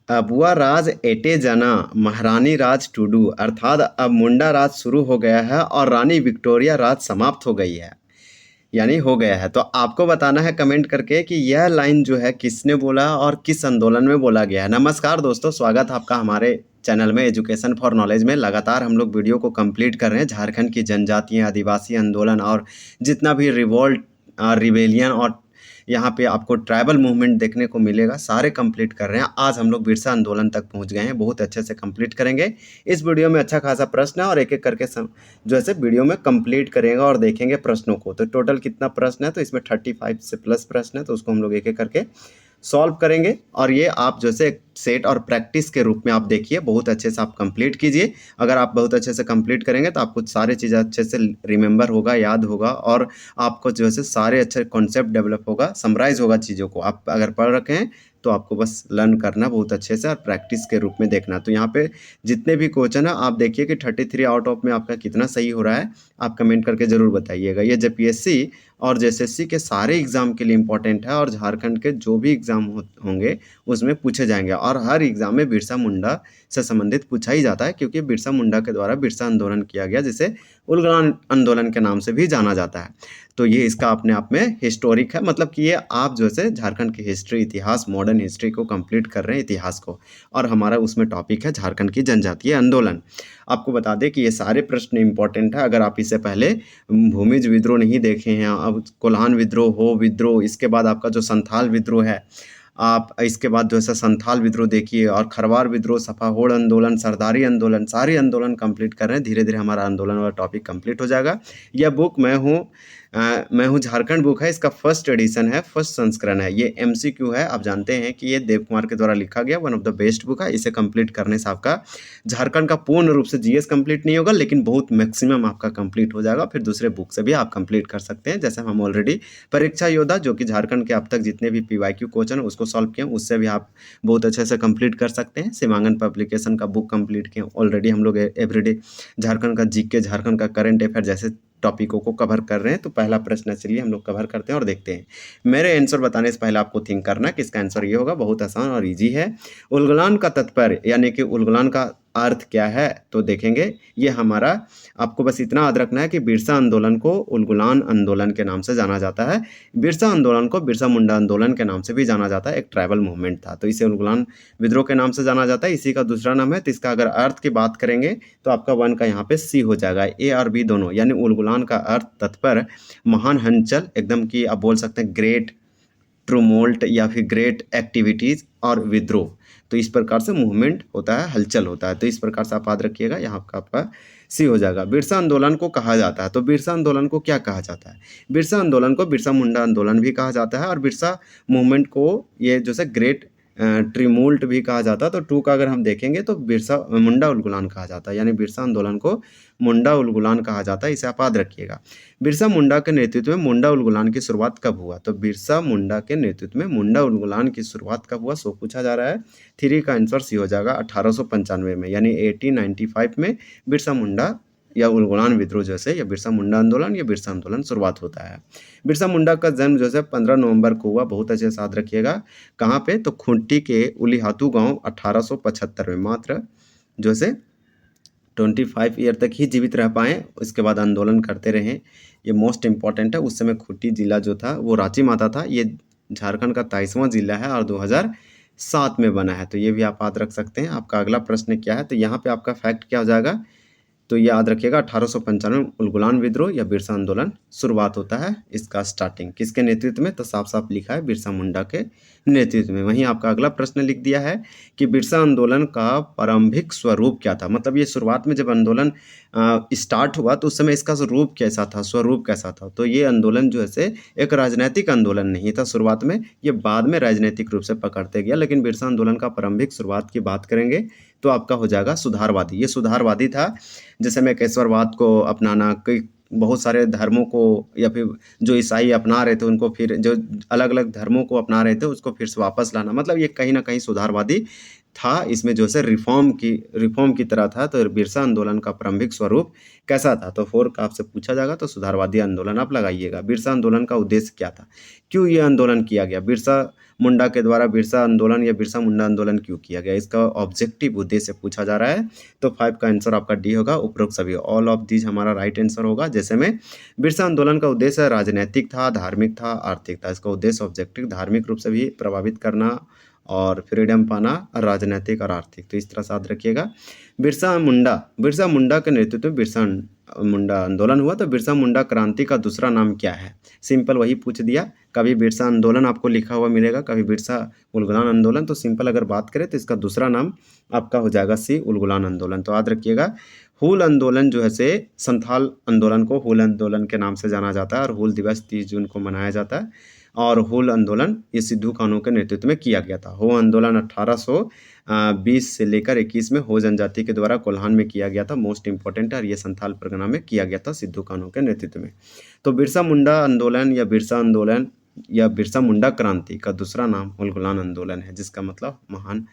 अबुआ राज एटे जना महारानी राज टूडू अर्थात अब मुंडा राज शुरू हो गया है और रानी विक्टोरिया राज समाप्त हो गई है, यानी हो गया है। तो आपको बताना है कमेंट करके कि यह लाइन जो है किसने बोला और किस आंदोलन में बोला गया है। नमस्कार दोस्तों, स्वागत है आपका हमारे चैनल में एजुकेशन फॉर नॉलेज में। लगातार हम लोग वीडियो को कंप्लीट कर रहे हैं झारखंड की जनजातीय आदिवासी आंदोलन और जितना भी रिवोल्ट रिवेलियन और यहाँ पे आपको ट्राइबल मूवमेंट देखने को मिलेगा, सारे कंप्लीट कर रहे हैं। आज हम लोग बिरसा आंदोलन तक पहुँच गए हैं, बहुत अच्छे से कंप्लीट करेंगे। इस वीडियो में अच्छा खासा प्रश्न है और एक एक करके जो है वीडियो में कंप्लीट करेंगे और देखेंगे प्रश्नों को। तो टोटल कितना प्रश्न है, तो इसमें 35 से प्लस प्रश्न है, तो उसको हम लोग एक एक करके सॉल्व करेंगे। और ये आप जैसे सेट और प्रैक्टिस के रूप में आप देखिए, बहुत अच्छे से आप कंप्लीट कीजिए। अगर आप बहुत अच्छे से कंप्लीट करेंगे तो आपको सारे चीज़ें अच्छे से रिमेंबर होगा, याद होगा, और आपको जो है सारे अच्छे कॉन्सेप्ट डेवलप होगा, समराइज होगा चीज़ों को। आप अगर पढ़ रखे हैं तो आपको बस लर्न करना बहुत अच्छे से और प्रैक्टिस के रूप में देखना। तो यहाँ पे जितने भी क्वेश्चन है आप देखिए कि 33 आउट ऑफ में आपका कितना सही हो रहा है, आप कमेंट करके ज़रूर बताइएगा। ये जेपीएससी और जेएसएससी के सारे एग्ज़ाम के लिए इम्पोर्टेंट है और झारखंड के जो भी एग्ज़ाम होंगे उसमें पूछे जाएंगे। और हर एग्ज़ाम में बिरसा मुंडा से संबंधित पूछा ही जाता है, क्योंकि बिरसा मुंडा के द्वारा बिरसा आंदोलन किया गया, जिसे उलगुलान आंदोलन के नाम से भी जाना जाता है। तो ये इसका अपने आप में हिस्टोरिक है, मतलब कि ये आप जो है झारखंड की हिस्ट्री, इतिहास, मॉडर्न हिस्ट्री को कंप्लीट कर रहे हैं, इतिहास को। और हमारा उसमें टॉपिक है झारखंड की जनजातीय आंदोलन। आपको बता दें कि ये सारे प्रश्न इंपॉर्टेंट है। अगर आप इससे पहले भूमिज विद्रोह नहीं देखे हैं, अब कोल्हान विद्रोह, हो विद्रोह, इसके बाद आपका जो संथाल विद्रोह है, आप इसके बाद जो है संथाल विद्रोह देखिए, और खरवार विद्रोह, सफाहोड़ आंदोलन, सरदारी आंदोलन, सारे आंदोलन कंप्लीट कर रहे हैं। धीरे धीरे हमारा आंदोलन वाला टॉपिक कंप्लीट हो जाएगा। यह बुक मैं हूँ झारखंड बुक है, इसका फर्स्ट एडिशन है, फर्स्ट संस्करण है। ये एमसीक्यू है। आप जानते हैं कि ये देव कुमार के द्वारा लिखा गया one of the best book है। इसे कंप्लीट करने से आपका झारखंड का पूर्ण रूप से जीएस कंप्लीट नहीं होगा, लेकिन बहुत मैक्सिमम आपका कंप्लीट हो जाएगा। फिर दूसरे बुक से भी आप कंप्लीट कर सकते हैं। जैसे हम ऑलरेडी परीक्षा योद्धा, जो कि झारखंड के अब तक जितने भी पीवाईक्यू क्वेश्चन है उसको सॉल्व किए, उससे भी आप बहुत अच्छे से कंप्लीट कर सकते हैं। सीमांकन पब्लिकेशन का बुक कंप्लीट किए ऑलरेडी। हम लोग एवरीडे झारखंड का जीके, झारखंड का करंट अफेयर जैसे टॉपिकों को कवर कर रहे हैं। तो पहला प्रश्न चलिए हम लोग कवर करते हैं और देखते हैं। मेरे आंसर बताने से पहले आपको थिंक करना कि इसका आंसर ये होगा। बहुत आसान और इजी है। उलगुलान का तात्पर्य यानी कि उलगुलान का अर्थ क्या है, तो देखेंगे। ये हमारा, आपको बस इतना याद रखना है कि बिरसा आंदोलन को उलगुलान आंदोलन के नाम से जाना जाता है। बिरसा आंदोलन को बिरसा मुंडा आंदोलन के नाम से भी जाना जाता है। एक ट्राइबल मूवमेंट था, तो इसे उलगुलान विद्रोह के नाम से जाना जाता है। इसी का दूसरा नाम है। तो इसका अगर अर्थ की बात करेंगे तो आपका वन का यहाँ पे सी हो जाएगा, ए और बी दोनों। यानी उलगुलान का अर्थ तत्पर, महान हलचल, एकदम की आप बोल सकते हैं ग्रेट ट्रूमोल्ट या फिर ग्रेट एक्टिविटीज़, और विद्रोह। तो इस प्रकार से मूवमेंट होता है, हलचल होता है। तो इस प्रकार से आप याद रखिएगा, यहाँ का आपका सी हो जाएगा। बिरसा आंदोलन को कहा जाता है, तो बिरसा आंदोलन को क्या कहा जाता है? बिरसा आंदोलन को बिरसा मुंडा आंदोलन भी कहा जाता है, और बिरसा मूवमेंट को ये जो है ग्रेट ट्रिमोल्ट भी कहा जाता है। तो टू का अगर हम देखेंगे तो बिरसा मुंडा उलगुलान कहा जाता है, यानी बिरसा आंदोलन को मुंडा उलगुलान कहा जाता है। इसे आप याद रखिएगा। बिरसा मुंडा के नेतृत्व में मुंडा उलगुलान की शुरुआत कब हुआ? तो बिरसा मुंडा के नेतृत्व में मुंडा उलगुलान की शुरुआत कब हुआ, सो पूछा जा रहा है। 3 का आंसर सी हो जाएगा 1895 में, यानी 1895 में बिरसा मुंडा या उलगुलान विद्रोह जैसे, या बिरसा मुंडा आंदोलन या बिरसा आंदोलन शुरुआत होता है। बिरसा मुंडा का जन्म जो है 15 नवंबर को हुआ। बहुत अच्छे से याद रखिएगा। कहाँ पे? तो खूंटी के उलीहातू गांव 1875 में। मात्र जो है 25 ईयर तक ही जीवित रह पाए, इसके बाद आंदोलन करते रहे। ये मोस्ट इंपॉर्टेंट है। उस समय खूंटी जिला जो था वो रांची माता था। ये झारखंड का 23वां जिला है और 2007 में बना है। तो ये भी आप याद रख सकते हैं। आपका अगला प्रश्न क्या है, तो यहाँ पे आपका फैक्ट क्या हो जाएगा, तो ये याद रखिएगा 1895 में उलगुलान विद्रोह या बिरसा आंदोलन शुरुआत होता है। इसका स्टार्टिंग किसके नेतृत्व में, तो साफ साफ लिखा है बिरसा मुंडा के नेतृत्व में। वहीं आपका अगला प्रश्न लिख दिया है कि बिरसा आंदोलन का प्रारंभिक स्वरूप क्या था। मतलब ये शुरुआत में जब आंदोलन स्टार्ट हुआ तो उस समय इसका रूप कैसा था, स्वरूप कैसा था। तो ये आंदोलन जो है से एक राजनीतिक आंदोलन नहीं था शुरुआत में, ये बाद में राजनीतिक रूप से पकड़ते गया। लेकिन बिरसा आंदोलन का प्रारंभिक शुरुआत की बात करेंगे तो आपका हो जाएगा सुधारवादी। ये सुधारवादी था, जैसे में केशवरवाद को अपनाना, कई बहुत सारे धर्मों को, या फिर जो ईसाई अपना रहे थे उनको, फिर जो अलग अलग धर्मों को अपना रहे थे उसको फिर से वापस लाना। मतलब ये कहीं ना कहीं सुधारवादी था। इसमें जो है रिफॉर्म की तरह था। तो बिरसा आंदोलन का प्रारंभिक स्वरूप कैसा था, तो 4 का आपसे पूछा जाएगा तो सुधारवादी आंदोलन आप लगाइएगा। बिरसा आंदोलन का उद्देश्य क्या था, क्यों ये आंदोलन किया गया? बिरसा मुंडा के द्वारा बिरसा आंदोलन या बिरसा मुंडा आंदोलन क्यों किया गया, इसका ऑब्जेक्टिव उद्देश्य पूछा जा रहा है। तो 5 का आंसर आपका डी होगा, उपरोक्त सभी ऑल ऑफ दीज हमारा राइट आंसर होगा। जैसे में बिरसा आंदोलन का उद्देश्य राजनैतिक था, धार्मिक था, आर्थिक था। इसका उद्देश्य ऑब्जेक्टिव धार्मिक रूप से भी प्रभावित करना और फ्रीडम पाना, राजनैतिक और आर्थिक। तो इस तरह से याद रखिएगा। बिरसा मुंडा के नेतृत्व में बिरसा मुंडा आंदोलन हुआ। तो बिरसा मुंडा क्रांति का दूसरा नाम क्या है, सिंपल वही पूछ दिया। कभी बिरसा आंदोलन आपको लिखा हुआ मिलेगा, कभी बिरसा उलगुलान आंदोलन। तो सिंपल अगर बात करें तो इसका दूसरा नाम आपका हो जाएगा सी, उलगुलान आंदोलन। तो याद रखिएगा। हूल आंदोलन जो है से संथाल आंदोलन को हूल आंदोलन के नाम से जाना जाता है और हूल दिवस 30 जून को मनाया जाता है। और हूल आंदोलन ये सिद्धू कानू के नेतृत्व में किया गया था। हो आंदोलन 1820 से लेकर 21 में हो जनजाति के द्वारा कोल्हान में किया गया था। मोस्ट इंपॉर्टेंट है, और ये संथाल परगना में किया गया था सिद्धू कानू के नेतृत्व में। तो बिरसा मुंडा आंदोलन या बिरसा मुंडा क्रांति का दूसरा नाम उलगुलान आंदोलन है, जिसका मतलब महान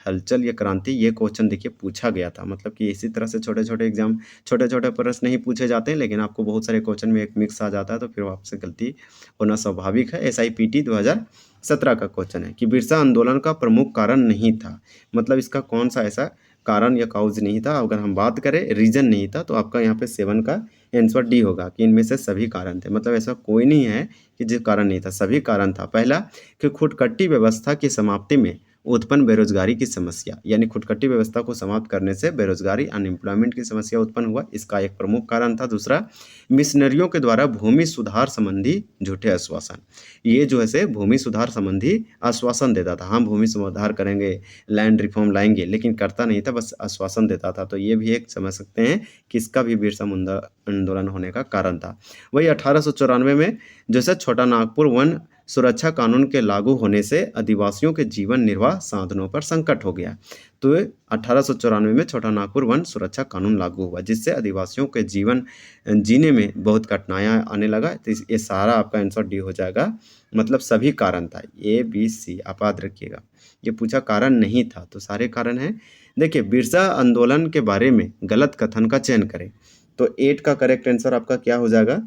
हलचल या क्रांति। ये क्वेश्चन देखिए पूछा गया था। मतलब कि इसी तरह से छोटे छोटे प्रश्न नहीं पूछे जाते हैं, लेकिन आपको बहुत सारे क्वेश्चन में एक मिक्स आ जाता है, तो फिर आपसे गलती होना स्वाभाविक है। SIPT 2017 का क्वेश्चन है कि बिरसा आंदोलन का प्रमुख कारण नहीं था। मतलब इसका कौन सा ऐसा कारण या काउज नहीं था। अगर हम बात करें रीजन नहीं था, तो आपका यहाँ पे 7 का आंसर डी होगा कि इनमें से सभी कारण थे। मतलब ऐसा कोई नहीं है कि जो कारण नहीं था, सभी कारण था। पहला कि खुदकट्टी व्यवस्था की समाप्ति में उत्पन्न बेरोजगारी की समस्या, यानी खुदकट्टी व्यवस्था को समाप्त करने से बेरोजगारी अनएम्प्लॉयमेंट की समस्या उत्पन्न हुआ, इसका एक प्रमुख कारण था। दूसरा, मिशनरियों के द्वारा भूमि सुधार संबंधी झूठे आश्वासन। ये जो है से भूमि सुधार संबंधी आश्वासन देता था, हम भूमि सुधार करेंगे, लैंड रिफॉर्म लाएंगे, लेकिन करता नहीं था, बस आश्वासन देता था। तो ये भी एक समझ सकते हैं कि इसका भी बिरसा मुंडा आंदोलन होने का कारण था। वही 1894 में जैसे छोटा नागपुर वन सुरक्षा कानून के लागू होने से आदिवासियों के जीवन निर्वाह साधनों पर संकट हो गया। तो 1894 में छोटा नागपुर वन सुरक्षा कानून लागू हुआ, जिससे आदिवासियों के जीवन जीने में बहुत कठिनाइयाँ आने लगा। तो ये सारा आपका आंसर डी हो जाएगा। मतलब सभी कारण था, ABC आप याद रखिएगा। ये पूछा कारण नहीं था, तो सारे कारण हैं। देखिए, बिरसा आंदोलन के बारे में गलत कथन का चयन करें। तो 8 का करेक्ट आंसर आपका क्या हो जाएगा,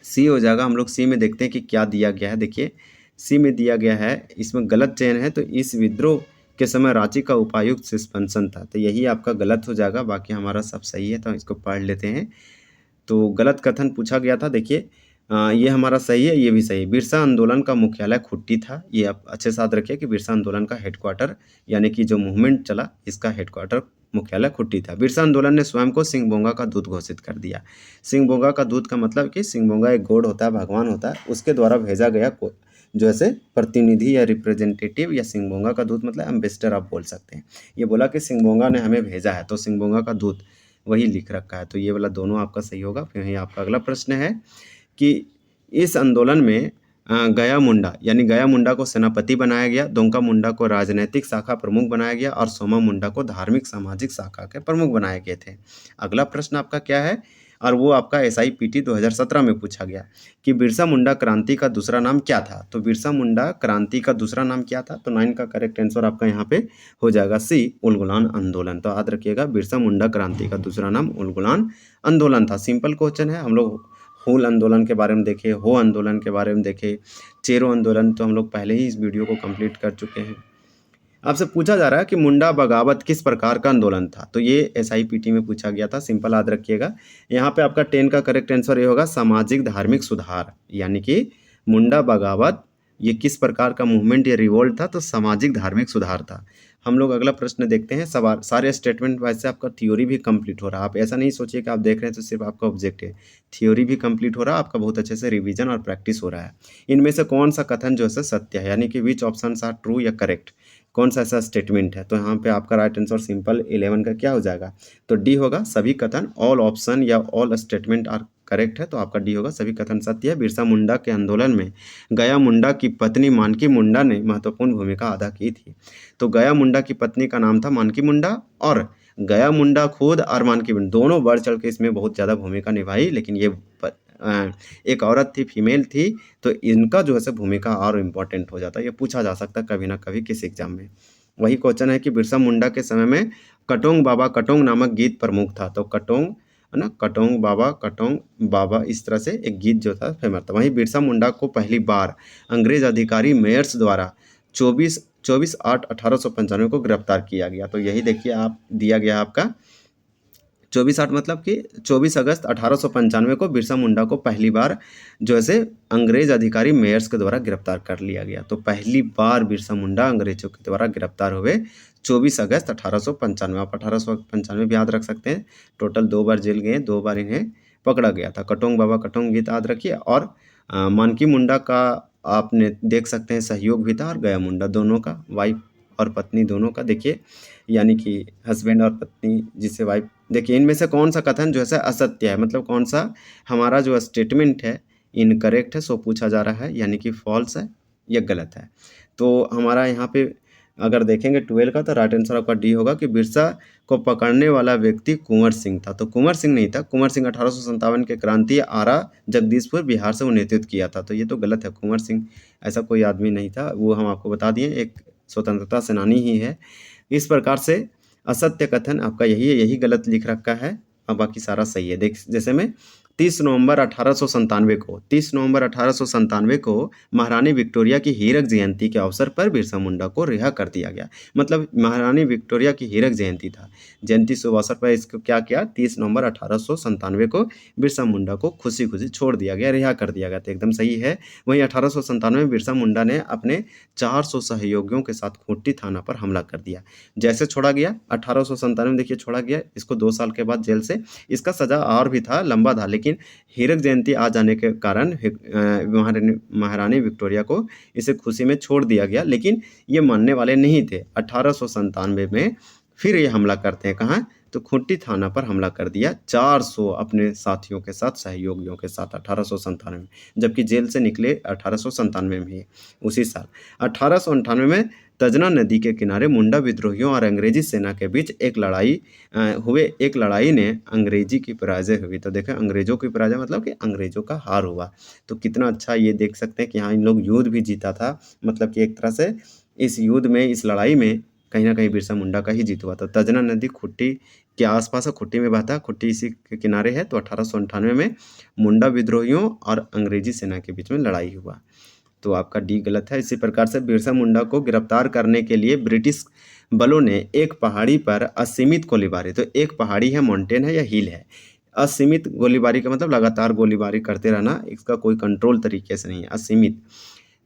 सी हो जाएगा। हम लोग सी में देखते हैं कि क्या दिया गया है। देखिए, सी में दिया गया है, इसमें गलत चयन है। तो इस विद्रोह के समय रांची का उपायुक्त सस्पेंशन था, तो यही आपका गलत हो जाएगा। बाकी हमारा सब सही है, तो इसको पढ़ लेते हैं। तो गलत कथन पूछा गया था। देखिए, ये हमारा सही है, ये भी सही है। बिरसा आंदोलन का मुख्यालय खुट्टी था। ये आप अच्छे से याद रखिए कि बिरसा आंदोलन का हेडक्वार्टर, यानी कि जो मूवमेंट चला, इसका हेडक्वार्टर मुख्यालय खुट्टी था। बिरसा आंदोलन ने स्वयं को सिंहभोंगा का दूत घोषित कर दिया। सिंहभोंगा का दूत का मतलब कि सिंहभोंगा एक गॉड होता है, भगवान होता है, उसके द्वारा भेजा गया जो ऐसे प्रतिनिधि या रिप्रेजेंटेटिव, या सिंहभोंगा का दूत मतलब एम्बेसडर आप बोल सकते हैं। ये बोला कि सिंहभोंगा ने हमें भेजा है, तो सिंहभोंगा का दूत वही लिख रखा है। तो ये वाला दोनों आपका सही होगा। फिर यही आपका अगला प्रश्न है कि इस आंदोलन में गया मुंडा, यानी गया मुंडा को सेनापति बनाया गया, दोंका मुंडा को राजनीतिक शाखा प्रमुख बनाया गया, और सोमा मुंडा को धार्मिक सामाजिक शाखा के प्रमुख बनाए गए थे। अगला प्रश्न आपका क्या है, और वो आपका SIPT 2017 में पूछा गया कि बिरसा मुंडा क्रांति का दूसरा नाम क्या था। तो बिरसा मुंडा क्रांति का दूसरा नाम क्या था। तो 9 का करेक्ट आंसर आपका यहाँ पे हो जाएगा सी, उलगुलान आंदोलन। तो याद रखिएगा, बिरसा मुंडा क्रांति का दूसरा नाम उलगुलान आंदोलन था। सिंपल क्वेश्चन है। हम लोग हूल आंदोलन के बारे में देखे, हो आंदोलन के बारे में देखे, चेरो आंदोलन तो हम लोग पहले ही इस वीडियो को कंप्लीट कर चुके हैं। आपसे पूछा जा रहा है कि मुंडा बगावत किस प्रकार का आंदोलन था। तो ये SIPT में पूछा गया था। सिंपल याद रखिएगा। यहाँ पे आपका 10 का करेक्ट आंसर ये होगा, सामाजिक धार्मिक सुधार। यानी कि मुंडा बगावत ये किस प्रकार का मूवमेंट या रिवोल्ट था, तो सामाजिक धार्मिक सुधार था। हम लोग अगला प्रश्न देखते हैं। सारे स्टेटमेंट वैसे आपका थ्योरी भी कंप्लीट हो रहा है। आप ऐसा नहीं सोचिए कि आप देख रहे हैं तो सिर्फ आपका ऑब्जेक्ट है, थ्योरी भी कंप्लीट हो रहा है आपका, बहुत अच्छे से रिवीजन और प्रैक्टिस हो रहा है। इनमें से कौन सा कथन जो है सत्य है, यानी कि विच ऑप्शंस आर ट्रू या करेक्ट, कौन सा ऐसा स्टेटमेंट है। तो यहाँ पे आपका राइट आंसर सिंपल 11 का क्या हो जाएगा, तो डी होगा, सभी कथन, ऑल ऑप्शन या ऑल स्टेटमेंट आर करेक्ट है। तो आपका डी होगा, सभी कथन सत्य है। बिरसा मुंडा के आंदोलन में गया मुंडा की पत्नी मानकी मुंडा ने महत्वपूर्ण भूमिका अदा की थी। तो गया मुंडा की पत्नी का नाम था मानकी मुंडा, और गया मुंडा खुद और मानकी मुंडा दोनों बढ़ चढ़ के इसमें बहुत ज़्यादा भूमिका निभाई। लेकिन ये एक औरत थी, फीमेल थी, तो इनका जो है भूमिका और इम्पोर्टेंट हो जाता है। ये पूछा जा सकता है कभी ना कभी किस एग्जाम में। वही क्वेश्चन है कि बिरसा मुंडा के समय में कटोंग बाबा कटोंग नामक गीत प्रमुख था। तो कटोंग है ना, कटोंग बाबा, इस तरह से एक गीत जो था फेमस था। वहीं बिरसा मुंडा को पहली बार अंग्रेज अधिकारी मेयर्स द्वारा 24/8/1895 को गिरफ्तार किया गया। तो यही देखिए आप दिया गया आपका 24/8 मतलब कि 24 अगस्त 1895 को बिरसा मुंडा को पहली बार जो है से अंग्रेज अधिकारी मेयर्स के द्वारा गिरफ्तार कर लिया गया। तो पहली बार बिरसा मुंडा अंग्रेजों के द्वारा गिरफ्तार हुए 24 अगस्त 1895। आप 1895 भी याद रख सकते हैं। टोटल 2 बार जेल गए, 2 बार इन्हें पकड़ा गया था। कटोंग बाबा कटोंग गीत याद रखिए। और मानकी मुंडा का आपने देख सकते हैं सहयोग भी था, और गया मुंडा दोनों का, वाइफ और पत्नी दोनों का देखिए, यानी कि हस्बैंड और पत्नी जिसे वाइफ। देखिए इनमें से कौन सा कथन जो है असत्य है, मतलब कौन सा हमारा जो स्टेटमेंट है इनकरेक्ट है, सो पूछा जा रहा है, यानी कि फॉल्स है या गलत है। तो हमारा यहाँ पे अगर देखेंगे 12 का, तो राइट आंसर आपका डी होगा कि बिरसा को पकड़ने वाला व्यक्ति कुंवर सिंह था। तो कुंवर सिंह नहीं था, कुंवर सिंह 1857 के क्रांति आरा जगदीशपुर बिहार से वो नेतृत्व किया था। तो ये तो गलत है, कुंवर सिंह ऐसा कोई आदमी नहीं था, वो हम आपको बता दिए, एक स्वतंत्रता सेनानी ही है। इस प्रकार से असत्य कथन आपका यही है, यही गलत लिख रखा है, और बाकी सारा सही है। देख जैसे में 30 नवंबर 1897 को महारानी विक्टोरिया की हीरक जयंती के अवसर पर बिरसा मुंडा को रिहा कर दिया गया। मतलब महारानी विक्टोरिया की हीरक जयंती था, जयंती शुभ अवसर पर इसको क्या किया, 30 नवंबर 1897 को बिरसा मुंडा को खुशी खुशी छोड़ दिया गया, रिहा कर दिया गया। तो एकदम सही है। वहीं 1897 में बिरसा मुंडा ने अपने 400 सहयोगियों के साथ खूंटी थाना पर हमला कर दिया। जैसे छोड़ा गया 1897 में, देखिए छोड़ा गया इसको 2 साल के बाद जेल से। इसका सजा और भी था, लंबा था, लेकिन हीरक जयंती आ जाने के कारण महारानी विक्टोरिया को इसे खुशी में छोड़ दिया गया। लेकिन ये मानने वाले नहीं थे। 1897 में फिर ये हमला करते हैं, कहाँ, तो खूंटी थाना पर हमला कर दिया 400 अपने साथियों के साथ, सहयोगियों के साथ 1897 में, जबकि जेल से निकले 1897 में ही उसी साल। 1898 में तजना नदी के किनारे मुंडा विद्रोहियों और अंग्रेजी सेना के बीच एक लड़ाई ने अंग्रेजी की पराजय हुई। तो देखें अंग्रेजों की पराजय मतलब कि अंग्रेजों का हार हुआ। तो कितना अच्छा ये देख सकते हैं कि हाँ इन लोग युद्ध भी जीता था, मतलब कि एक तरह से इस युद्ध में, इस लड़ाई में कहीं ना कहीं बिरसा मुंडा का ही जीत हुआ था। तजना नदी खुट्टी के आसपास है, खुट्टी में बहता है, खुट्टी इसी के किनारे है। तो 1898 में मुंडा विद्रोहियों और अंग्रेजी सेना के बीच में लड़ाई हुआ। तो आपका डी गलत है। इसी प्रकार से बिरसा मुंडा को गिरफ्तार करने के लिए ब्रिटिश बलों ने एक पहाड़ी पर असीमित गोलीबारी, तो एक पहाड़ी है, माउंटेन है या हिल है, असीमित गोलीबारी का मतलब लगातार गोलीबारी करते रहना, इसका कोई कंट्रोल तरीके से नहीं है, असीमित,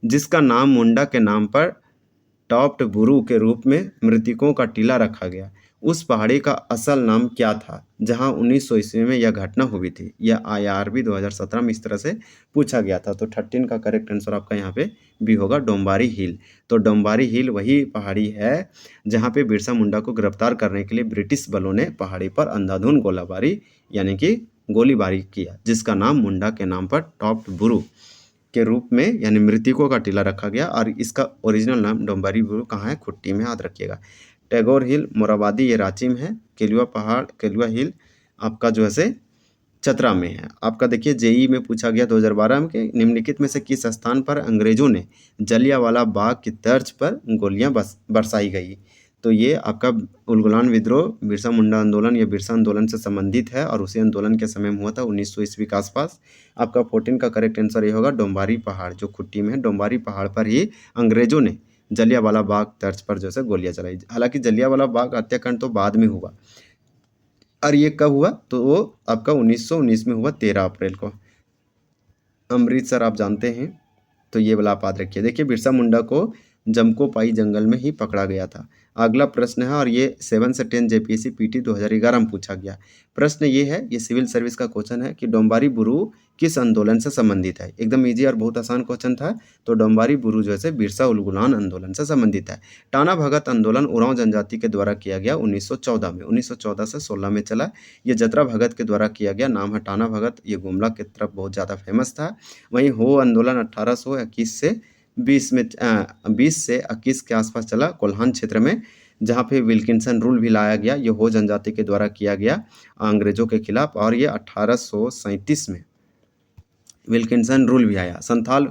जिसका नाम मुंडा के नाम पर टॉप्ड बुरू के रूप में मृतकों का टीला रखा गया। उस पहाड़ी का असल नाम क्या था जहां 1900 ईस्वी में यह घटना हुई थी? यह IRB 2017 में इस तरह से पूछा गया था। तो 13 का करेक्ट आंसर आपका यहाँ पे भी होगा, डोम्बारी हिल। तो डोम्बारी हिल वही पहाड़ी है जहाँ पे बिरसा मुंडा को गिरफ्तार करने के लिए ब्रिटिश बलों ने पहाड़ी पर अंधाधुंध गोलाबारी यानी कि गोलीबारी किया, जिसका नाम मुंडा के नाम पर टॉप्ड बुरू के रूप में यानी मृतकों का टीला रखा गया। और इसका ओरिजिनल नाम डोम्बारी बुरू कहाँ है, खुट्टी में, याद रखिएगा। टैगोर हिल मोराबादी ये रांची में है। केलुआ पहाड़, केलुआ हिल आपका जो है से चतरा में है। आपका देखिए जेई में पूछा गया 2012 में कि निम्नलिखित में से किस स्थान पर अंग्रेजों ने जलियांवाला बाग की तर्ज पर गोलियां बरसाई गई? तो ये आपका उलगुलान विद्रोह, बिरसा मुंडा आंदोलन या बिरसा आंदोलन से संबंधित है, और उसी आंदोलन के समय में हुआ था 1900 ईस्वी के आसपास। आपका 14 का करेक्ट आंसर ये होगा, डोम्बारी पहाड़ जो खुट्टी में है, डोम्बारी पहाड़ पर ही अंग्रेजों ने जलियांवाला बाग तर्ज पर जो है गोलियां चलाई। हालांकि जलियांवाला बाग हत्याकांड तो बाद में हुआ, और ये कब हुआ, तो वो आपका 1919 में हुआ, 13 अप्रैल को, अमृतसर आप जानते हैं। तो ये वाला आप याद रखिए। देखिए बिरसा मुंडा को जमकोपाई जंगल में ही पकड़ा गया था। अगला प्रश्न है, और ये 7 से 10 JPSC PT 2011 में पूछा गया प्रश्न ये है, ये सिविल सर्विस का क्वेश्चन है कि डोम्बारी बुरू किस आंदोलन से संबंधित है? एकदम इजी और बहुत आसान क्वेश्चन था। तो डोम्बारी बुरू जो है बिरसा उलगुलान आंदोलन से संबंधित है। टाना भगत आंदोलन उरांव जनजाति के द्वारा किया गया 1914 में, 1914 से 16 में चला। ये जतरा भगत के द्वारा किया गया, नाम है टाना भगत, ये गुमला की तरफ बहुत ज़्यादा फेमस था। वहीं हो आंदोलन 1821 से 20 से 21 के आसपास चला कोल्हान क्षेत्र में, जहाँ पे विल्किंसन रूल भी लाया गया। ये हो जनजाति के द्वारा किया गया अंग्रेजों के खिलाफ, और ये 1837 में विल्किंसन रूल भी आया। संथाल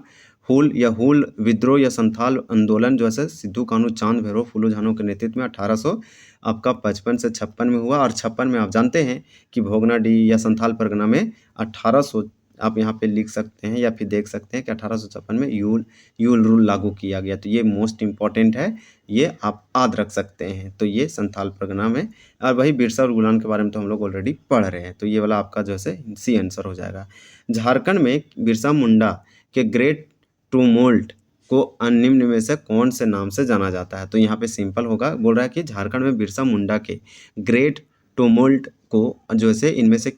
हुल विद्रोह या संथाल आंदोलन जो है सिद्धू कान्हू चांद भैरव फूलो झानो के नेतृत्व में 1800 आपका 55 से 56 में हुआ। और 56 में आप जानते हैं कि भोगनाडीह या संथाल परगना में 1800 आप यहाँ पे लिख सकते हैं या फिर देख सकते हैं कि 1856 में यूल रूल लागू किया गया। तो ये मोस्ट इम्पॉर्टेंट है, ये आप याद रख सकते हैं। तो ये संथाल परगना में, और वही बिरसा और गुलान के बारे में तो हम लोग ऑलरेडी पढ़ रहे हैं। तो ये वाला आपका जो है सी आंसर हो जाएगा। झारखंड में बिरसा मुंडा के ग्रेट टूमोल्ट को निम्न में से कौन से नाम से जाना जाता है? तो यहाँ पे सिंपल होगा, बोल रहा है कि झारखंड में बिरसा मुंडा के ग्रेट टूमोल्ट को जो है इनमें से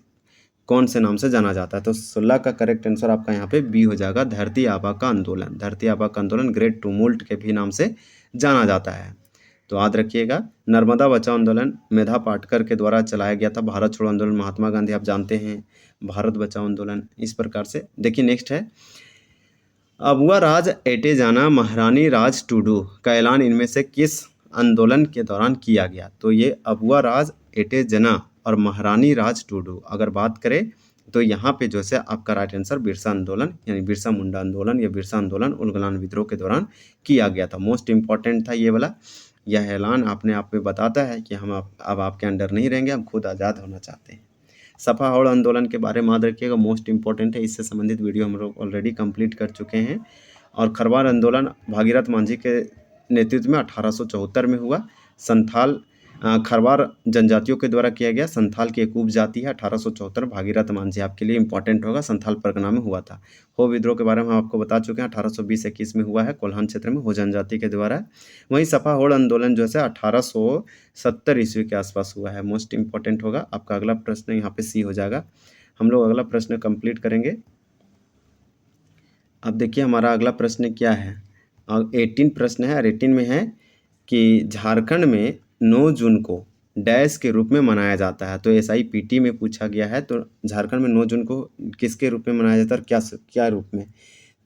कौन से नाम से जाना जाता है? तो 16 का करेक्ट आंसर आपका यहाँ पे बी हो जाएगा, धरती आबा का आंदोलन। धरती आबा का आंदोलन ग्रेट टूमोल्ट के भी नाम से जाना जाता है। तो याद रखिएगा। नर्मदा बचाओ आंदोलन मेधा पाटकर के द्वारा चलाया गया था। भारत छोड़ो आंदोलन महात्मा गांधी आप जानते हैं। भारत बचाओ आंदोलन इस प्रकार से। देखिए नेक्स्ट है, अबुआ राज एटे जाना महारानी राज टूडू का ऐलान इनमें से किस आंदोलन के दौरान किया गया? तो ये अबुआ राज एटे जना और महारानी राज टूडू अगर बात करें तो यहाँ पे जो है आपका राइट आंसर बिरसा आंदोलन यानी बिरसा मुंडा आंदोलन या बिरसा आंदोलन उलगुलान विद्रोह के दौरान किया गया था। मोस्ट इम्पॉर्टेंट था ये वाला। यह ऐलान अपने आप में बताता है कि हम अब आपके अंडर नहीं रहेंगे, हम खुद आज़ाद होना चाहते हैं। सपा हौड़ आंदोलन के बारे में याद रखिएगा, मोस्ट इंपॉर्टेंट है। इससे संबंधित वीडियो हम लोग ऑलरेडी कंप्लीट कर चुके हैं। और खरवार आंदोलन भागीरथ मांझी के नेतृत्व में 1874 में हुआ। संथाल खरवार जनजातियों के द्वारा किया गया। संथाल की एक उपजाति है। 1874 भागीरथ मांझी आपके लिए इंपॉर्टेंट होगा, संथाल परगना में हुआ था। हो विद्रोह के बारे में हम आपको बता चुके हैं, 1820-21 में हुआ है कोल्हान क्षेत्र में हो जनजाति के द्वारा। वहीं सपा होड़ आंदोलन जो है 1870 ईस्वी के आसपास हुआ है। मोस्ट इंपॉर्टेंट होगा। आपका अगला प्रश्न यहाँ पे सी हो जाएगा। हम लोग अगला प्रश्न कंप्लीट करेंगे। अब देखिए हमारा अगला प्रश्न क्या है, 18 प्रश्न है और 18 में है कि झारखंड में 9 जून को डैश के रूप में मनाया जाता है। तो SIPT में पूछा गया है। तो झारखंड में 9 जून को किसके रूप में मनाया जाता है और क्या रूप में?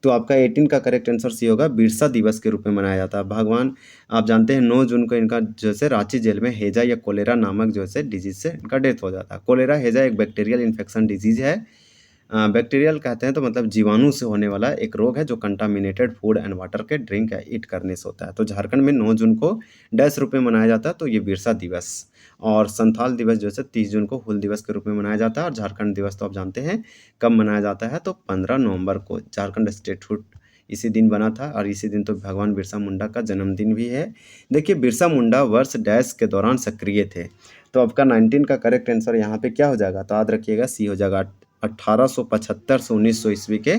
तो आपका 18 का करेक्ट आंसर सी होगा, बिरसा दिवस के रूप में मनाया जाता है। भगवान आप जानते हैं 9 जून को इनका जो है रांची जेल में हैजा या कोलेरा नामक जो है डिजीज से इनका डेथ हो जाता है। कोलेरा हैजा एक बैक्टीरियल इन्फेक्शन डिजीज है। बैक्टीरियल कहते हैं तो मतलब जीवाणु से होने वाला एक रोग है जो कंटामिनेटेड फूड एंड वाटर के ड्रिंक है ईट करने से होता है। तो झारखंड में 9 जून को डैश रूप में मनाया जाता है। तो ये बिरसा दिवस। और संथाल दिवस जो है 30 जून को हुल दिवस के रूप में मनाया जाता है। और झारखंड दिवस तो आप जानते हैं कब मनाया जाता है, तो 15 नवंबर को झारखंड स्टेटहुड इसी दिन बना था। और इसी दिन तो भगवान बिरसा मुंडा का जन्मदिन भी है। देखिए बिरसा मुंडा वर्ष डैश के दौरान सक्रिय थे। तो आपका 19 का करेक्ट आंसर यहाँ पे क्या हो जाएगा? तो याद रखिएगा सी हो जाएगा। 1875 से 1900 ईस्वी के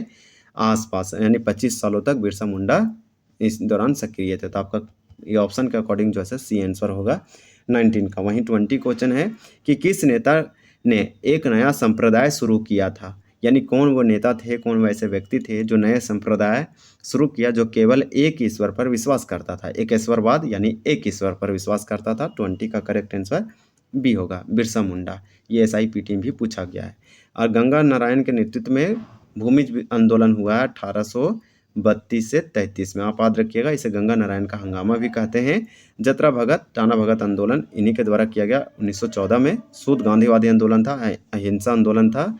आसपास यानी 25 सालों तक बिरसा मुंडा इस दौरान सक्रिय थे। तो आपका ये ऑप्शन के अकॉर्डिंग जो है सी आंसर होगा 19 का। वहीं 20 क्वेश्चन है कि किस नेता ने एक नया संप्रदाय शुरू किया था? यानी कौन वो नेता थे, कौन वैसे व्यक्ति थे जो नए संप्रदाय शुरू किया जो केवल एक ईश्वर पर विश्वास करता था? एक ईश्वरवाद यानी एक ईश्वर पर विश्वास करता था। 20 का करेक्ट आंसर बी होगा, बिरसा मुंडा। ये SIPT में भी पूछा गया है। और गंगा नारायण के नेतृत्व में भूमिज आंदोलन हुआ है 1832 से 33 में। आप याद रखिएगा, इसे गंगा नारायण का हंगामा भी कहते हैं। जतरा भगत टाना भगत आंदोलन इन्हीं के द्वारा किया गया 1914 में। सूद गांधीवादी आंदोलन था, अहिंसा आंदोलन था।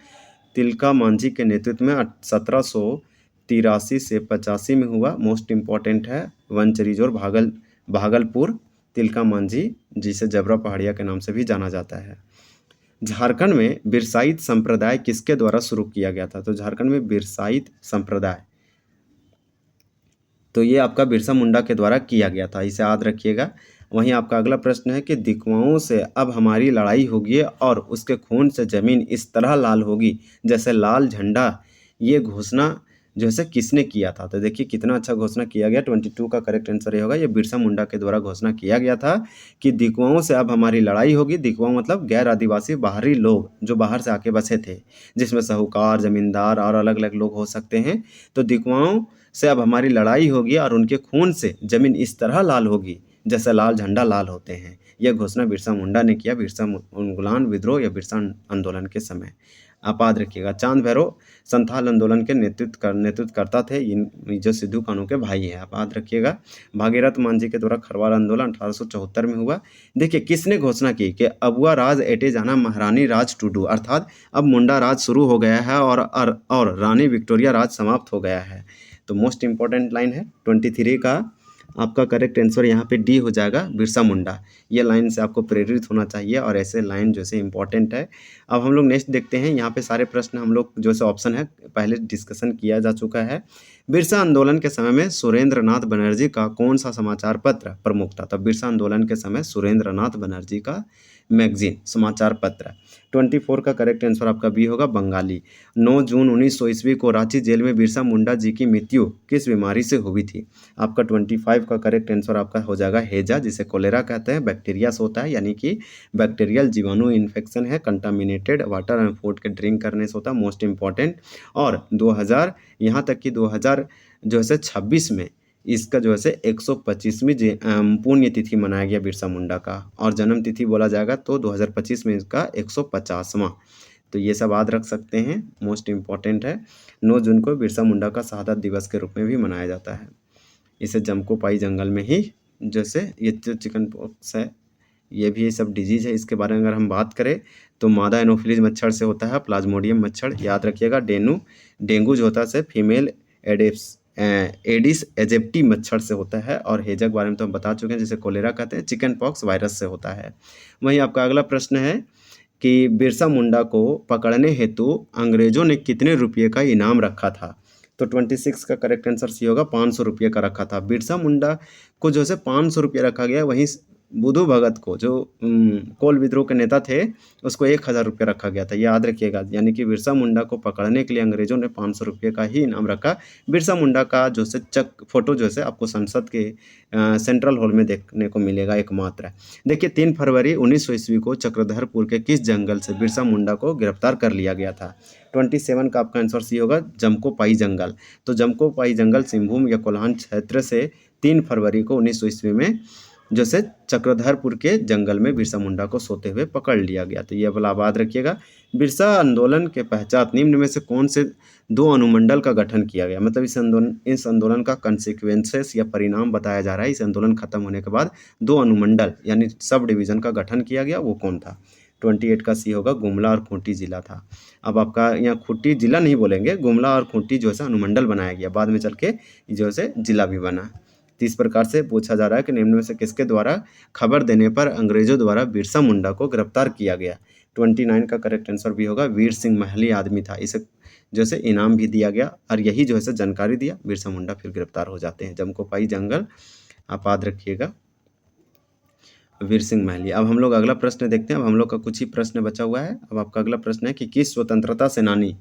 तिलका मांझी के नेतृत्व में 1783 से 85 में हुआ। मोस्ट इम्पॉर्टेंट है वनचरीजोर भागलपुर तिलका मांझी, जिसे जबरा पहाड़िया के नाम से भी जाना जाता है। झारखंड में बिरसाइत संप्रदाय किसके द्वारा शुरू किया गया था? तो झारखंड में बिरसाइत संप्रदाय तो ये आपका बिरसा मुंडा के द्वारा किया गया था, इसे याद रखिएगा। वहीं आपका अगला प्रश्न है कि दिकवाओं से अब हमारी लड़ाई होगी और उसके खून से जमीन इस तरह लाल होगी जैसे लाल झंडा, ये घोषणा जो है किसने किया था? तो देखिए कितना अच्छा घोषणा किया गया। 22 का करेक्ट आंसर ये होगा, ये बिरसा मुंडा के द्वारा घोषणा किया गया था कि दिकवाओं से अब हमारी लड़ाई होगी। दिकवाओं मतलब गैर आदिवासी बाहरी लोग जो बाहर से आके बसे थे, जिसमें साहूकार, जमींदार और अलग अलग लोग हो सकते हैं। तो दिकवाओं से अब हमारी लड़ाई होगी और उनके खून से जमीन इस तरह लाल होगी जैसे लाल झंडा लाल होते हैं। यह घोषणा बिरसा मुंडा ने किया बिरसा उलगुलान विद्रोह या बिरसा आंदोलन के समय। आप याद रखिएगा। चांद भैरव संथाल आंदोलन के नेतृत्व करता थे, जो सिद्धू कान्हू के भाई हैं। आप याद रखिएगा। भागीरथ मांझी के द्वारा खरवार आंदोलन 1874 में हुआ। देखिए किसने घोषणा की कि अबुआ राज एटे जाना महारानी राज टूडू, अर्थात अब मुंडा राज शुरू हो गया है और रानी विक्टोरिया राज समाप्त हो गया है। तो मोस्ट इंपॉर्टेंट लाइन है 23 का आपका करेक्ट आंसर यहाँ पे डी हो जाएगा, बिरसा मुंडा। ये लाइन से आपको प्रेरित होना चाहिए और ऐसे लाइन जैसे इंपॉर्टेंट है। अब हम लोग नेक्स्ट देखते हैं, यहाँ पे सारे प्रश्न हम लोग जो से ऑप्शन है पहले डिस्कशन किया जा चुका है। बिरसा आंदोलन के समय में सुरेंद्र नाथ बनर्जी का कौन सा समाचार पत्र प्रमुख था? तो बिरसा आंदोलन के समय सुरेंद्र नाथ बनर्जी का मैगजीन समाचार पत्र। 24 का करेक्ट आंसर आपका बी होगा, बंगाली। 9 जून 1900 ईस्वी को रांची जेल में बिरसा मुंडा जी की मृत्यु किस बीमारी से हुई थी? आपका 25 का करेक्ट आंसर आपका हो जाएगा हैजा, जिसे कोलेरा कहते हैं, बैक्टीरिया से होता है, यानी कि बैक्टीरियल जीवाणु इन्फेक्शन है, कंटामिनेटेड वाटर एंड फूड के ड्रिंक करने से होता है, मोस्ट इंपॉर्टेंट। और 2000 यहाँ तक कि 2000 जो है 26 में इसका जो है 125वीं पुण्यतिथि मनाया गया बिरसा मुंडा का, और जन्म तिथि बोला जाएगा तो 2025 में इसका 150वां। तो ये सब याद रख सकते हैं, मोस्ट इम्पॉर्टेंट है। 9 जून को बिरसा मुंडा का शहादत दिवस के रूप में भी मनाया जाता है। इसे जमकोपाई जंगल में ही जैसे ये जो चिकन पॉक्स है, ये भी सब डिजीज़ है, इसके बारे में अगर हम बात करें तो मादा एनोफिलीज मच्छर से होता है, प्लाज्मोडियम मच्छर याद रखिएगा। डेंगू जो होता है फीमेल एडिस एजिप्टी मच्छर से होता है, और हेजा के बारे में तो हम बता चुके हैं, जिसे कोलेरा कहते हैं, चिकन पॉक्स वायरस से होता है। वहीं आपका अगला प्रश्न है कि बिरसा मुंडा को पकड़ने हेतु अंग्रेजों ने कितने रुपये का इनाम रखा था? तो 26 का करेक्ट आंसर सी होगा, 500 रुपये का रखा था। बिरसा मुंडा को जो है 500 रुपये रखा गया। वहीं बुधू भगत को जो कोल विद्रोह के नेता थे उसको 1000 रुपये रखा गया था, याद रखिएगा। यानी कि बिरसा मुंडा को पकड़ने के लिए अंग्रेजों ने 500 रुपये का ही इनाम रखा। बिरसा मुंडा का जो से फोटो जो है आपको संसद के सेंट्रल हॉल में देखने को मिलेगा एकमात्र। देखिए 3 फरवरी 1900 ईस्वी को चक्रधरपुर के किस जंगल से बिरसा मुंडा को गिरफ्तार कर लिया गया था? 27 का आपका आंसर सी होगा, जमकोपाई जंगल। तो जमकोपाई जंगल सिंहभूम या कोल्हान क्षेत्र से 3 फरवरी को 1900 ईस्वी में जैसे चक्रधरपुर के जंगल में बिरसा मुंडा को सोते हुए पकड़ लिया गया। तो ये वाला याद रखिएगा। बिरसा आंदोलन के पश्चात निम्न में से कौन से 2 अनुमंडल का गठन किया गया? मतलब इस आंदोलन का कंसिक्वेंसेस या परिणाम बताया जा रहा है। इस आंदोलन खत्म होने के बाद 2 अनुमंडल यानी सब डिवीज़न का गठन किया गया, वो कौन था? 28 का सी होगा, गुमला और खूंटी जिला था। अब आपका यहाँ खूंटी जिला नहीं बोलेंगे, गुमला और खूंटी जो है अनुमंडल बनाया गया, बाद में चल के जो है जिला भी बना। तो इस प्रकार से पूछा जा रहा है कि निम्न में से किसके द्वारा खबर देने पर अंग्रेजों द्वारा बिरसा मुंडा को गिरफ्तार किया गया? 29 का करेक्ट आंसर भी होगा, वीर सिंह महली आदमी था। इसे जो है इनाम भी दिया गया और यही जो है जानकारी दिया, बिरसा मुंडा फिर गिरफ्तार हो जाते हैं। जमकोपाई जंगल आप याद रखिएगा, वीर सिंह महली। अब हम लोग अगला प्रश्न देखते हैं। अब हम लोग का कुछ ही प्रश्न बचा हुआ है। अब आपका अगला प्रश्न है कि किस स्वतंत्रता सेनानी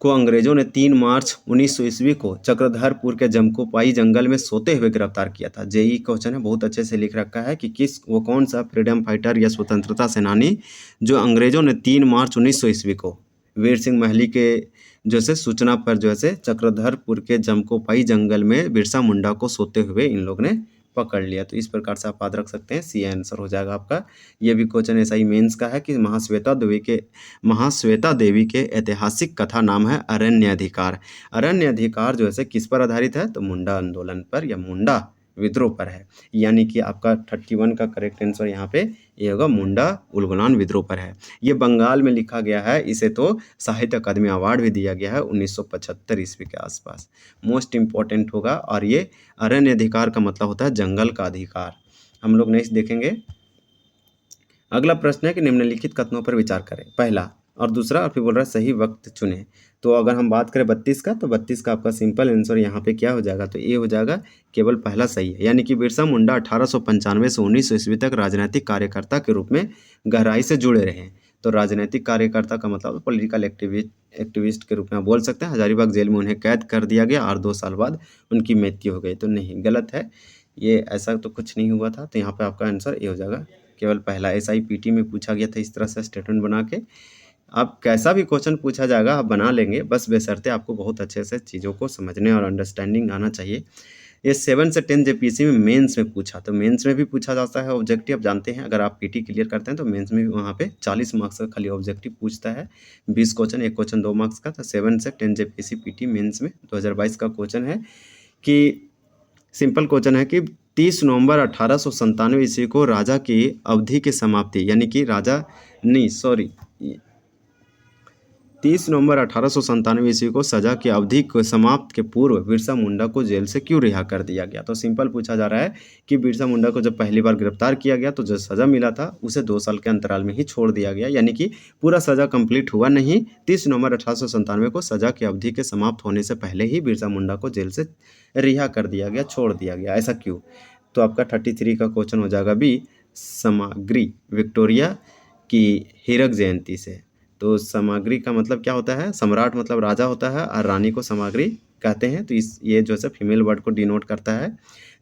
को अंग्रेजों ने 3 मार्च 1900 ईस्वी को चक्रधरपुर के जमकोपाई जंगल में सोते हुए गिरफ्तार किया था? जेई क्वेश्चन है, बहुत अच्छे से लिख रखा है कि वो कौन सा फ्रीडम फाइटर या स्वतंत्रता सेनानी जो अंग्रेजों ने 3 मार्च 1900 ईस्वी को वीर सिंह महली के जो से सूचना पर जो है चक्रधरपुर के जमकोपाई जंगल में बिरसा मुंडा को सोते हुए इन लोग ने पकड़ लिया। तो इस प्रकार से आप याद रख सकते हैं, सी आंसर हो जाएगा आपका। ये भी क्वेश्चन ऐसा ही मेंस का है कि महाश्वेता देवी के ऐतिहासिक कथा नाम है अरण्य अधिकार। अरण्य अधिकार जो है किस पर आधारित है? तो मुंडा आंदोलन पर या मुंडा विद्रोह पर है। यानी कि आपका 31 का करेक्ट आंसर यहाँ पे ये होगा, मुंडा उलगुलान विद्रोह पर है। ये बंगाल में लिखा गया है। इसे तो साहित्य अकादमी अवार्ड भी दिया गया है 1975 ईस्वी के आसपास। मोस्ट इम्पॉर्टेंट होगा। और ये अरण्य अधिकार का मतलब होता है जंगल का अधिकार। हम लोग नेक्स्ट देखेंगे। अगला प्रश्न है कि निम्नलिखित कथनों पर विचार करें, पहला और दूसरा, और फिर बोल रहा है सही वक्त चुने। तो अगर हम बात करें 32 का, तो 32 का आपका सिंपल आंसर यहाँ पे क्या हो जाएगा? तो ये हो जाएगा, केवल पहला सही है। यानी कि बिरसा मुंडा 1895 से 1900 ईस्वी तक राजनीतिक कार्यकर्ता के रूप में गहराई से जुड़े रहे। तो राजनीतिक कार्यकर्ता का मतलब पॉलिटिकल एक्टिविस्ट के रूप में बोल सकते हैं। हजारीबाग जेल में उन्हें कैद कर दिया गया और 2 साल बाद उनकी मृत्यु हो गई। तो नहीं, गलत है, ये ऐसा तो कुछ नहीं हुआ था। तो यहाँ पर आपका आंसर ये हो जाएगा, केवल पहला। SIPT में पूछा गया था इस तरह से स्टेटमेंट बना के। आप कैसा भी क्वेश्चन पूछा जाएगा आप बना लेंगे, बस बशर्ते आपको बहुत अच्छे से चीज़ों को समझने और अंडरस्टैंडिंग आना चाहिए। ये 7 से 10 JPSC में मेंस में पूछा, तो मेंस में भी पूछा जाता है ऑब्जेक्टिव। आप जानते हैं, अगर आप PT क्लियर करते हैं तो मेंस में भी वहाँ पे 40 मार्क्स का खाली ऑब्जेक्टिव पूछता है। 20 क्वेश्चन, 1 क्वेश्चन 2 मार्क्स का। तो 7 से 10 JPSC PT मेंस में 2022 का क्वेश्चन है कि सिंपल क्वेश्चन है कि 30 नवंबर 1897 ईस्वी को राजा की अवधि की समाप्ति, यानी कि 30 नवंबर 1897 ईस्वी को सजा की अवधि को समाप्त के पूर्व बिरसा मुंडा को जेल से क्यों रिहा कर दिया गया। तो सिंपल पूछा जा रहा है कि बिरसा मुंडा को जब पहली बार गिरफ्तार किया गया तो जो सज़ा मिला था उसे 2 साल के अंतराल में ही छोड़ दिया गया, यानी कि पूरा सज़ा कंप्लीट हुआ नहीं। 30 नवंबर 1897 को सज़ा की अवधि के समाप्त होने से पहले ही बिरसा मुंडा को जेल से रिहा कर दिया गया, छोड़ दिया गया। ऐसा क्यों? तो आपका 33 का क्वेश्चन हो जाएगा बी, सामग्री विक्टोरिया की हीरक जयंती से। तो सामग्री का मतलब क्या होता है? सम्राट मतलब राजा होता है और रानी को सामग्री कहते हैं। तो ये जो है फीमेल वर्ड को डिनोट करता है।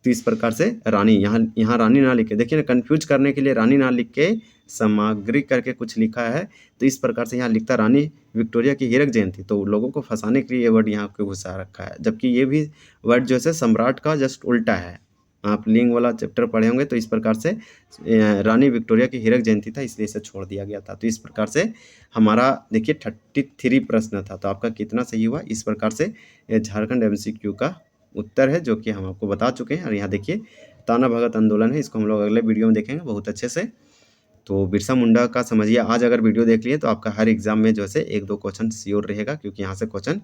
तो इस प्रकार से रानी, यहाँ रानी ना लिख के, देखिए ना, कन्फ्यूज करने के लिए रानी ना लिख के सामग्री करके कुछ लिखा है। तो इस प्रकार से यहाँ लिखता रानी विक्टोरिया की हीरक जयंती, तो लोगों को फंसाने के लिए ये वर्ड यहाँ पे घुसा रखा है, जबकि ये भी वर्ड जो है सम्राट का जस्ट उल्टा है। आप लिंग वाला चैप्टर पढ़े होंगे। तो इस प्रकार से रानी विक्टोरिया की हीरक जयंती था, इसलिए इसे छोड़ दिया गया था। तो इस प्रकार से हमारा देखिए 33 प्रश्न था, तो आपका कितना सही हुआ? इस प्रकार से झारखंड MCQ का उत्तर है, जो कि हम आपको बता चुके हैं। और यहाँ देखिए ताना भगत आंदोलन है, इसको हम लोग अगले वीडियो में देखेंगे बहुत अच्छे से। तो बिरसा मुंडा का समझिए, आज अगर वीडियो देख लिए तो आपका हर एग्जाम में जो है 1-2 क्वेश्चन श्योर रहेगा, क्योंकि यहाँ से क्वेश्चन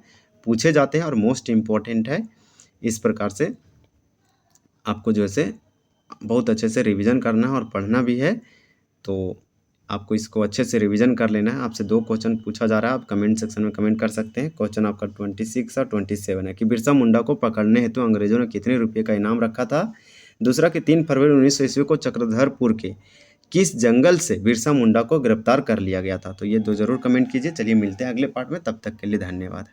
पूछे जाते हैं और मोस्ट इम्पॉर्टेंट है। इस प्रकार से आपको जो है बहुत अच्छे से रिवीजन करना है और पढ़ना भी है। तो आपको इसको अच्छे से रिवीजन कर लेना है। आपसे 2 क्वेश्चन पूछा जा रहा है, आप कमेंट सेक्शन में कमेंट कर सकते हैं। क्वेश्चन आपका 26 और 27 है कि बिरसा मुंडा को पकड़ने हेतु अंग्रेजों ने कितने रुपये का इनाम रखा था। दूसरा कि 3 फरवरी 1900 ईस्वी को चक्रधरपुर के किस जंगल से बिरसा मुंडा को गिरफ्तार कर लिया गया था। तो ये 2 जरूर कमेंट कीजिए। चलिए मिलते हैं अगले पार्ट में, तब तक के लिए धन्यवाद।